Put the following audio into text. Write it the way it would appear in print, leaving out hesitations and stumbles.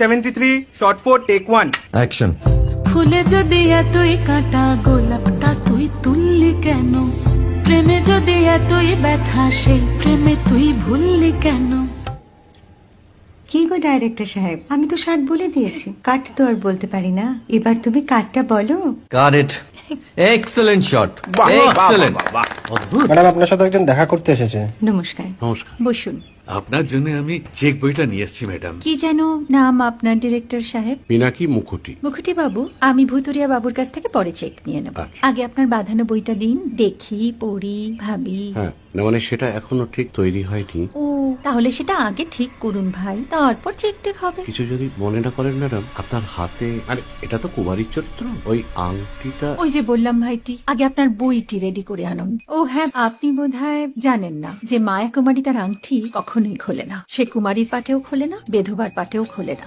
73 shot 4 take 1 action. ফুলে যদি এতই কাঁটা গোলাপটা তুই তুললি কেন? প্রেমে যদি এতই ব্যথা সেই প্রেমে তুই ভুললি কেন? কি গো ডাইরেক্টর সাহেব, আমি তো 60 বলে দিয়েছি, কাট তো আর বলতে পারি না, এবার তুমি কাটটা বলো। Got it. Excellent shot, excellent. Madam আপনার সাথে একজন দেখা করতে এসেছে। নমস্কার। নমস্কার। বসুন। আপনার জন্য আমি চেক বইটা নিয়ে এসেছি ম্যাডাম। কি যেন নাম আপনার ডিরেক্টর সাহেব? পিনাকি মুখোটি। মুখুটি বাবু, আমি ভুতুরিয়া বাবুর কাছ থেকে পরে চেক নিয়ে নেব। আচ্ছা। আগে আপনার বাঁধানো বইটা দিন, দেখি, পড়ি, ভাবি। হ্যাঁ, না মানে সেটা এখনো ঠিক তৈরি হয়নি। ও, তাহলে সেটা আগে ঠিক করুন ভাই, তারপর চেক টেক হবে। কিছু যদি মনে না করেন ম্যাডাম, আপনার হাতে, আরে এটা তো কুমারীর চরিত্র, ওই আংটিটা। ওই যে বললাম ভাইটি, আগে আপনার বইটি রেডি করে আনুন। ও হ্যাঁ, আপনি বোধহয় জানেন না যে মায়া কুমারী তার আংটি কখনোই খোলে না। সে কুমারীর পাটেও খোলে না, বেধবার পাটেও খোলে না।